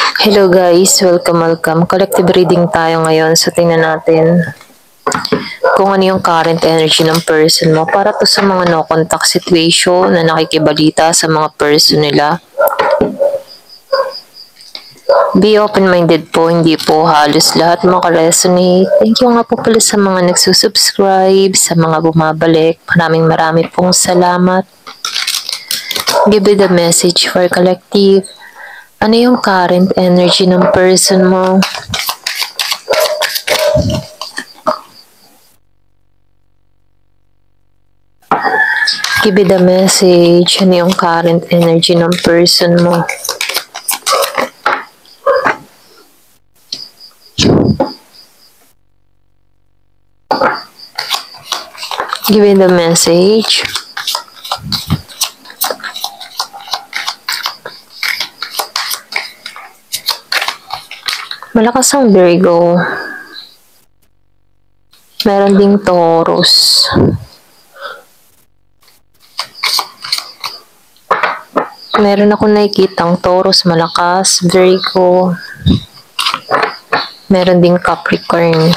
Hello guys, welcome. Collective reading tayo ngayon. So tingnan natin kung ano yung current energy ng person mo para to sa mga no contact situation na nakikibalita sa mga person nila. Be open-minded po, hindi po halos lahat makaresonate. Thank you nga po pala sa mga nagsusubscribe, sa mga bumabalik. Maraming pong salamat. Give it a message for collective. Ano yung current energy ng person mo? Give it a message. Ano yung current energy ng person mo? Give it a message. Malakas ang Virgo. Meron ding Taurus. Meron ako nakikitang Taurus, malakas, Virgo. Meron ding Capricorn.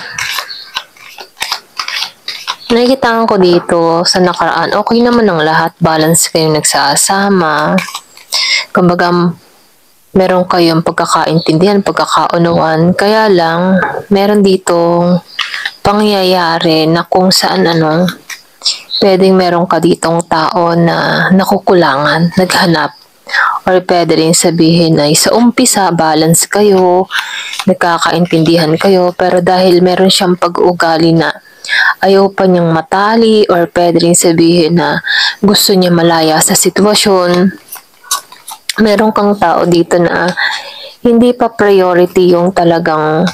Nakikitaan ko dito sa nakaraan, okay naman ang lahat. Balance kayo nagsasama. Kumbaga, meron kayong pagkakaintindihan, pagkakaunawan. Kaya lang, meron ditong pangyayari na kung saan pwedeng meron ka ditong tao na nakukulangan, naghanap. Or pwede rin sabihin ay sa umpisa, balance kayo, nagkakaintindihan kayo, pero dahil meron siyang pag-uugali na ayaw pa niyang matali, or pwede rin sabihin na gusto niya malaya sa sitwasyon, meron kang tao dito na hindi pa priority yung talagang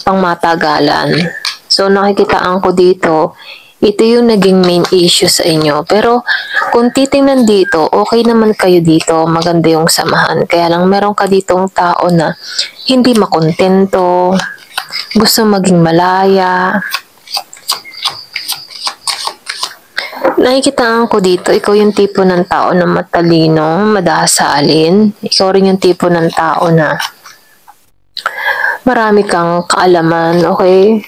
pangmatagalan. So nakikitaan ko dito, ito yung naging main issue sa inyo. Pero kung titingnan dito, okay naman kayo dito, maganda yung samahan. Kaya lang meron ka ditong tao na hindi makontento, gusto maging malaya. Nakikitaan ko dito, ikaw yung tipo ng tao na matalino, madasalin. Ikaw rin yung tipo ng tao na marami kang kaalaman, okay?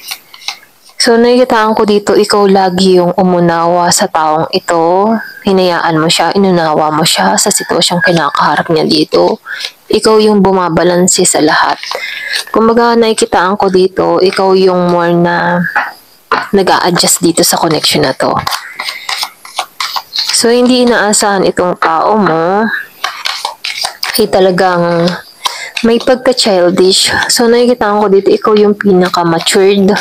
So, nakikitaan ko dito, ikaw lagi yung umunawa sa taong ito. Hinayaan mo siya, inunawa mo siya sa sitwasyong kinakaharap niya dito. Ikaw yung bumabalanse sa lahat. Kumbaga, nakikitaan ko dito, ikaw yung more na nag-a-adjust dito sa connection na to. So, hindi inaasahan itong tao mo. Ay talagang may pagka-childish. So, nakikitaan ko dito, ikaw yung pinaka-matured.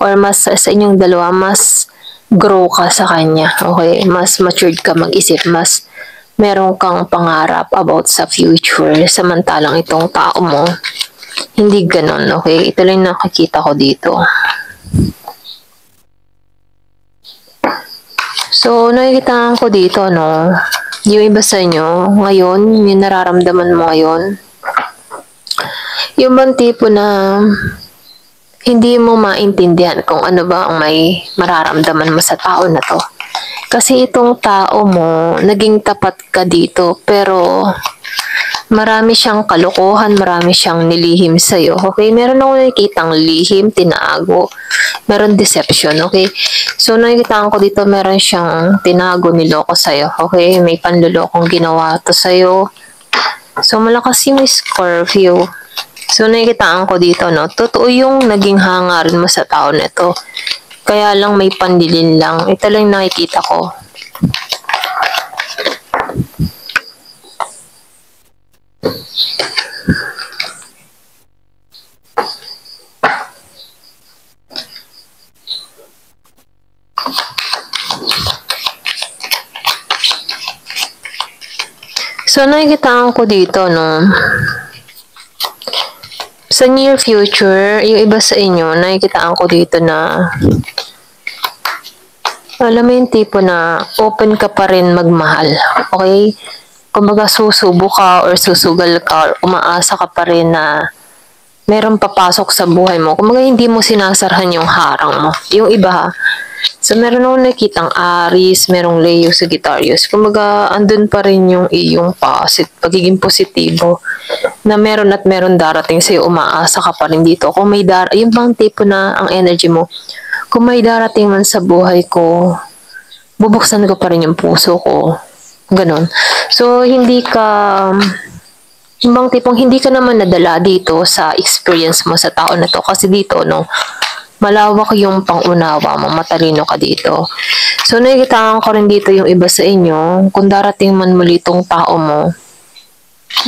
Or mas sa inyong dalawa, mas grow ka sa kanya. Okay? Mas matured ka mag-isip. Mas meron kang pangarap about sa future. Samantalang itong tao mo, hindi ganon. Okay? Ito lang nakikita ko dito. So, nakikita ko dito, yung iba sa inyo, ngayon, yung nararamdaman mo ngayon, yung bang tipo na hindi mo maintindihan kung ano ba ang may mararamdaman mo sa tao na to. Kasi itong tao mo, naging tapat ka dito, pero marami siyang kalokohan, marami siyang nilihim sa'yo. Okay? Meron ako nakikitang lihim, tinago. Meron deception, okay? So, nakikita ko dito, meron siyang tinago, niloko sa'yo. Okay? May panlulokong ginawa to sa'yo. So, malakas yung Scorpio. So, nakikitaan ko dito, totoo yung naging hangarin mo sa tao na ito. Kaya lang may pandilin lang. Ito lang nakikita ko. So, nakikitaan ko dito, sa near future, yung iba sa inyo, nakikitaan ko dito na alam mo yung tipo na open ka pa rin magmahal. Okay? Kumbaga susubo ka or susugal ka or umaasa ka pa rin na Meron papasok sa buhay mo. Kumbaga, hindi mo sinasarhan yung harang mo. Yung iba ha. So, meron akong nakitang Aries, merong Leo, Sagittarius. Kumbaga, andun pa rin yung iyong pagiging positibo na meron at meron darating sa'yo, umaasa ka pa rin dito. Kung may yung bang tipo na ang energy mo, kung may darating man sa buhay ko, bubuksan ko pa rin yung puso ko. Ganon. So, yung bang tipong hindi ka naman nadala dito sa experience mo sa tao na to. Kasi dito, no, malawak yung pangunawa mo, matalino ka dito. So, nakikita ko rin dito yung iba sa inyo, kung darating man muli itong tao mo,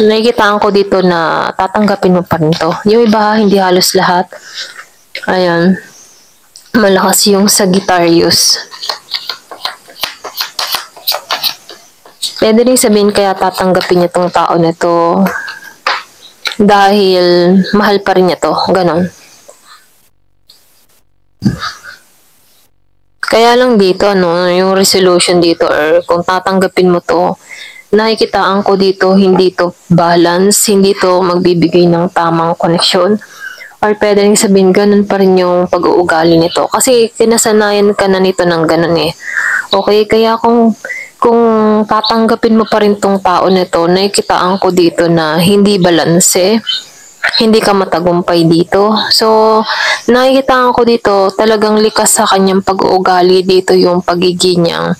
nakikita ko dito na tatanggapin mo pa rin to. Yung iba, hindi halos lahat. Ayan. Malakas yung Sagittarius. Pwede rin sabihin kaya tatanggapin niya tong tao na to dahil mahal pa rin niya to. Ganon. Kaya lang dito, no, yung resolution dito or kung tatanggapin mo to, nakikitaan ko dito, hindi to balance, hindi to magbibigay ng tamang koneksyon. Or pwede rin sabihin, ganun pa rin yung pag-uugali nito. Kasi kinasanayan ka na nito ng ganun eh. Okay, kaya kung tatanggapin mo pa rin tong tao nito, nakikitaan ko dito na hindi balanse, hindi ka matagumpay dito. So, nakikitaan ko dito, talagang likas sa kanyang pag-uugali dito yung pagiging niyang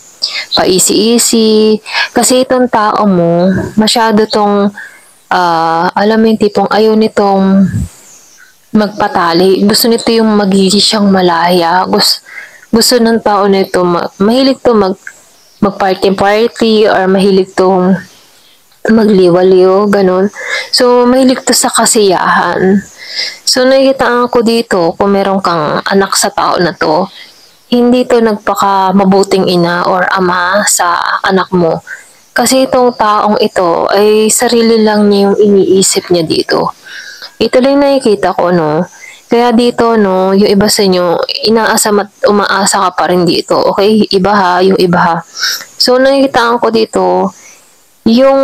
paisi-isi. Kasi itong tao mo, masyado tong, alam mo yung tipong ayaw nitong magpatali. Gusto nito yung magiging siyang malaya. Gusto ng tao nito, mahilig to mag-party-party or mahilig tong magliwaliw, ganun. So, mahilig to sa kasiyahan. So, nakikitaan ko dito, kung meron kang anak sa tao na to, hindi to nagpaka mabuting ina or ama sa anak mo. Kasi itong taong ito ay sarili lang niya yung iniisip niya dito. Ito lang nakikita ko, no? Kaya dito, no, yung iba sa inyo, umaasa ka pa rin dito. Okay? Iba ha, yung iba ha. So, nakikitaan ko dito, yung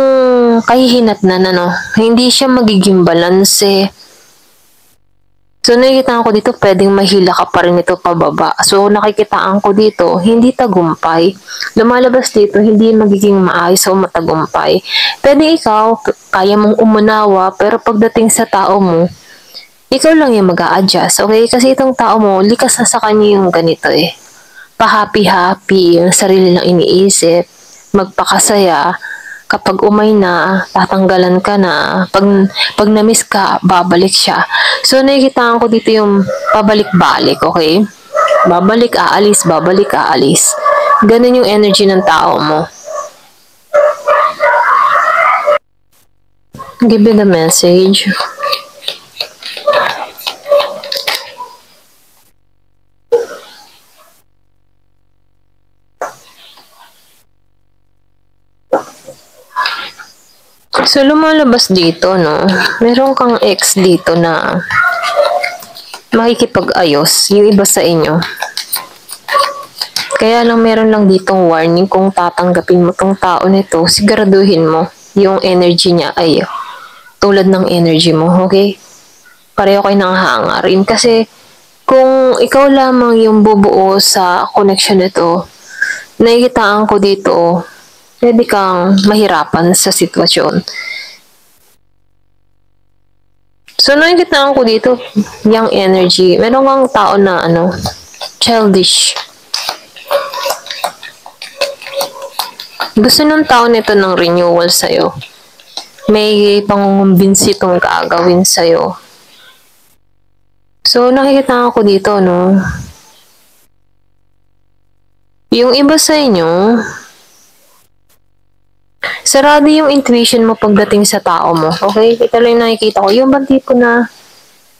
kahihinatnan, no, hindi siya magiging balanse. So, nakikitaan ko dito, pwedeng mahila ka pa rin ito pababa. So, nakikitaan ko dito, hindi tagumpay. Lumalabas dito, hindi magiging maayos o matagumpay. Pwede ikaw, kaya mong umunawa, pero pagdating sa tao mo, ikaw lang yung mag-a-adjust, okay? Kasi itong tao mo, likas na sa kanya yung ganito eh. Pa-happy-happy, yung sarili lang iniisip, magpakasaya. Kapag umay na, tatanggalan ka na. Pag na-miss ka, babalik siya. So, nakikitaan ko dito yung pabalik-balik, okay? Babalik, aalis, babalik, aalis. Ganun yung energy ng tao mo. Give me the message. So, lumalabas dito, no? Meron kang ex dito na makikipag-ayos, yung iba sa inyo. Kaya lang meron lang ditong warning kung tatanggapin mo tong tao nito, siguraduhin mo yung energy niya ay tulad ng energy mo, okay? Pareho kayo nang hangarin kasi kung ikaw lamang yung bubuo sa connection nito, nakikitaan ko dito, pwede kang mahirapan sa sitwasyon. So, nakikitaan ko dito, yung energy. Meron kang tao na, childish. Gusto ng tao nito ng renewal sa'yo. May pangungumbinsi itong gagawin sa'yo. So, nakikitaan ko dito, no? Yung iba sa inyo, sarado yung intuition mo pagdating sa tao mo. Okay? Ito lang yung nakikita ko. Yung bang tipo na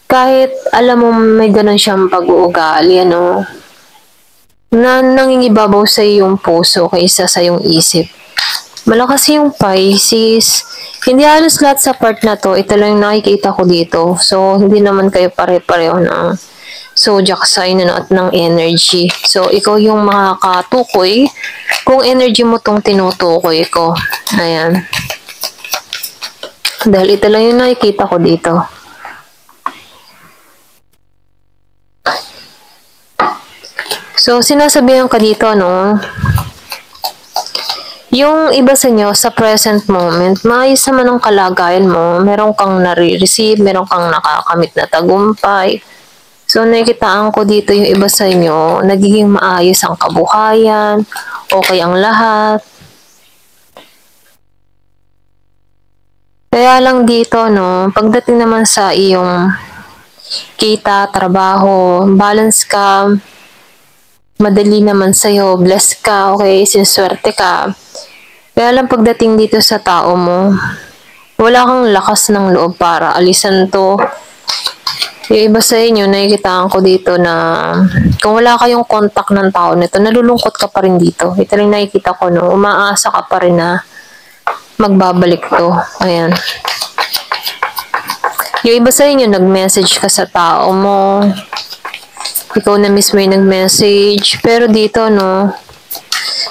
kahit alam mo may ganun siyang pag-uugali, na nangingibabaw sa iyong puso kaysa sa iyong isip. Malakas yung Pisces. Hindi halos lahat sa part na to. Ito lang yung nakikita ko dito. So, hindi naman kayo pare-pareho ng zodiac sign at ng energy. So, ikaw yung makakatukoy kung energy mo tong tinutukoy ko. Ayan. Dahil ito lang yung nakikita ko dito. So, sinasabihan ka dito, no? Yung iba sa inyo, sa present moment, maayos naman ang kalagayan mo. Meron kang nare-receive, meron kang nakakamit na tagumpay. So, nakikitaan ko dito yung iba sa inyo, nagiging maayos ang kabuhayan, okay ang lahat. Kaya lang dito, no, pagdating naman sa iyong kita, trabaho, balance ka, madali naman sa'yo, bless ka, okay, sinswerte ka. Kaya lang pagdating dito sa tao mo, wala kang lakas ng loob para alisan to. Yung iba sa inyo, nakikitaan ko dito na kung wala kayong contact ng tao nito, nalulungkot ka pa rin dito. Ito lang nakikita ko, no, umaasa ka pa rin na magbabalik to. Ayan. Yung iba sa inyo, nag-message ka sa tao mo. Ikaw na mismo yung nag-message. Pero dito, no,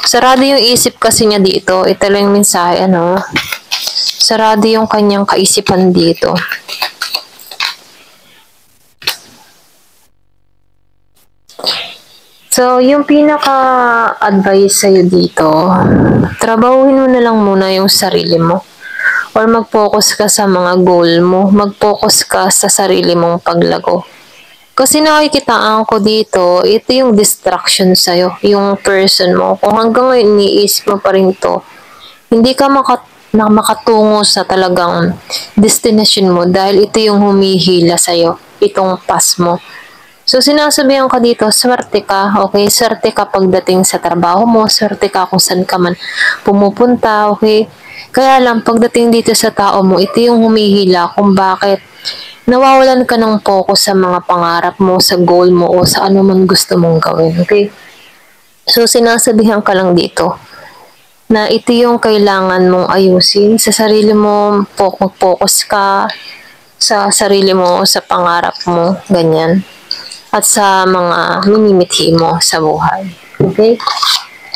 sarado yung isip kasi niya dito. Ito lang yung mensahe, ano. Sarado yung kanyang kaisipan dito. So, yung pinaka-advice sa'yo dito, trabahuin mo na lang muna yung sarili mo. Or mag-focus ka sa mga goal mo. Mag-focus ka sa sarili mong paglago. Kasi nakikitaan ko dito, ito yung distraction sa'yo, yung person mo. Kung hanggang ngayon iniisip mo pa rin to, hindi ka makatungo sa talagang destination mo dahil ito yung humihila sa'yo, itong past mo. So, sinasabihan ka dito, swerte ka, okay? Swerte ka pagdating sa trabaho mo, swerte ka kung saan ka man pumupunta, okay? Kaya lang, pagdating dito sa tao mo, ito yung humihila kung bakit nawawalan ka ng focus sa mga pangarap mo, sa goal mo, o sa ano man gusto mong gawin, okay? So, sinasabihan ka lang dito na ito yung kailangan mong ayusin sa sarili mo, focus ka sa sarili mo, sa pangarap mo, ganyan. At sa mga minimithi mo sa buhay. Okay?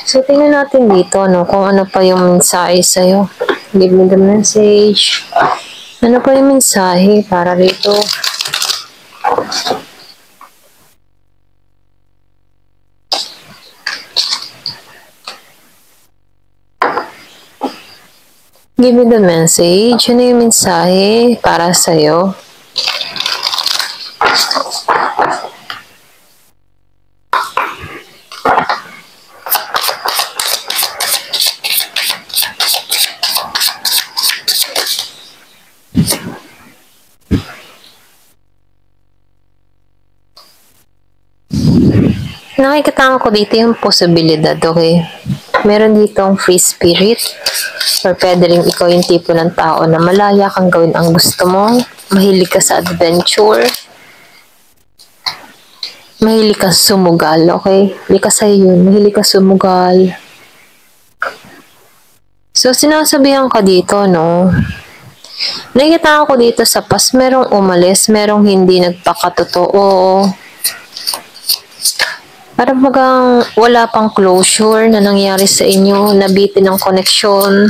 So, tingnan natin dito, no, kung ano pa yung mensahe sa'yo. Give me the message. Ano pa yung mensahe para dito? Give me the message. Ano yung mensahe para sa'yo? Nakikita ko dito yung posibilidad, okay? Meron ditong free spirit or pwede rin ikaw yung tipo ng tao na malaya kang gawin ang gusto mo, mahilig ka sa adventure, mahilig ka sumugal, okay? Mahilig ka sa'yo yun, mahilig ka sumugal. So, sinasabihan ka dito, no? Nakikita ko dito sa past, merong umalis, merong hindi nagpakatotoo. Parang bagang wala pang closure na nangyari sa inyo, nabitin ng koneksyon,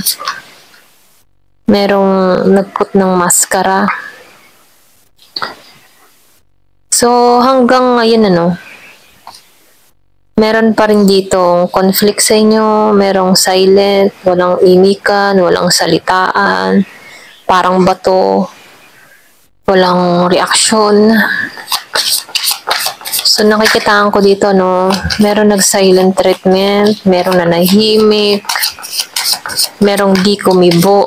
merong nagput ng maskara. So, hanggang ngayon, ano, meron pa rin ditong conflict sa inyo, merong silent, walang imikan, walang salitaan, parang bato, walang reaksyon. So, nakikitaan ko dito, no, meron nag-silent treatment, meron nanahimik, merong di kumibo.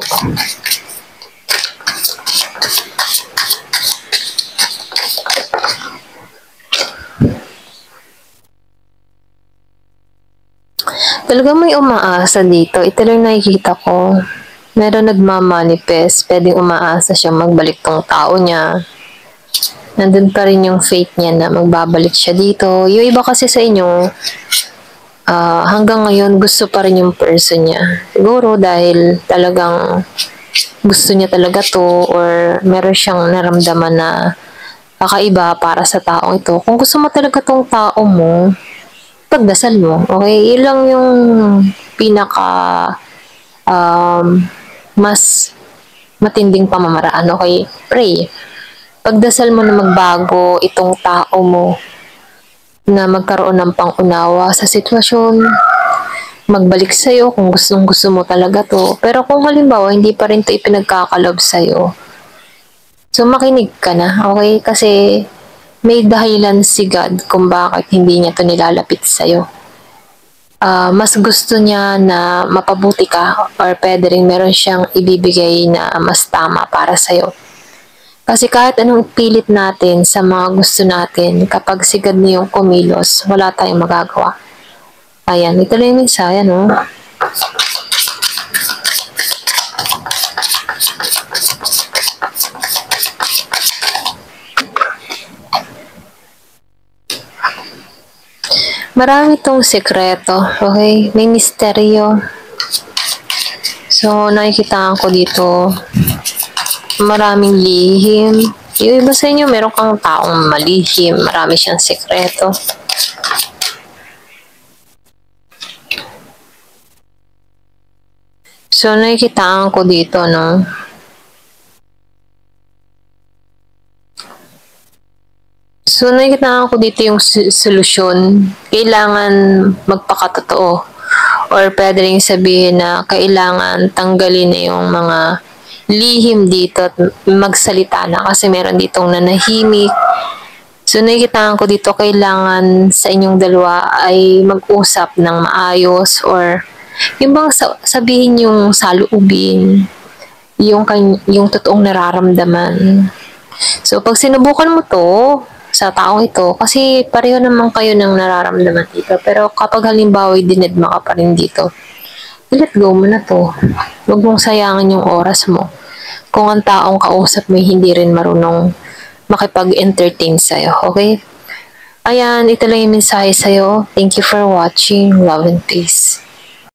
Talaga may umaasa dito. Ito lang nakikita ko. Meron nagmamanifest. Pwedeng umaasa siya magbalik tong tao niya. Nandun pa rin yung faith niya na magbabalik siya dito. Yung iba kasi sa inyo, hanggang ngayon gusto pa rin yung person niya. Siguro dahil talagang gusto niya talaga to or meron siyang naramdaman na kakaiba para sa taong ito. Kung gusto mo talaga tong tao mo, pagdasal mo. Okay? Yun lang yung pinaka mas matinding pamamaraan. Okay? Pray. Pagdasal mo na magbago itong tao mo na magkaroon ng pangunawa sa sitwasyon, magbalik sa'yo kung gustong gusto mo talaga to. Pero kung halimbawa hindi pa rin to ipinagkakalob sa'yo, so makinig ka na, okay? Kasi may dahilan si God kung bakit hindi niya to nilalapit sa'yo. Mas gusto niya na mapabuti ka or pwede rin meron siyang ibibigay na mas tama para sa'yo. Kasi kahit anong pilit natin sa mga gusto natin, kapag si God na yung kumilos, wala tayong magagawa. Ayan, ito lang yung mensahe, no? Marami tong sekreto, okay? May misteryo. So, nakikita ko dito, maraming lihim. Yung iba sa inyo, meron kang taong malihim, marami siyang sekreto. So, nakikita ko dito, no? So, nakikita ko dito yung solusyon. Kailangan magpakatotoo. Or pwede rin sabihin na kailangan tanggalin na yung mga lihim dito at magsalita na kasi meron ditong nanahimik. So, nakikita ko dito kailangan sa inyong dalawa ay mag-usap ng maayos or yung bang sabihin yung saloobin, yung totoong nararamdaman. So, pag sinubukan mo to, sa taong ito, kasi pareho naman kayo ng nararamdaman dito. Pero kapag halimbawa dinedma ka pa rin dito, let go mo na to. Huwag mong sayangin yung oras mo. Kung ang taong kausap mo hindi rin marunong makipag-entertain sa'yo, okay? Ayan, ito lang yung mensahe sa'yo. Thank you for watching. Love and peace.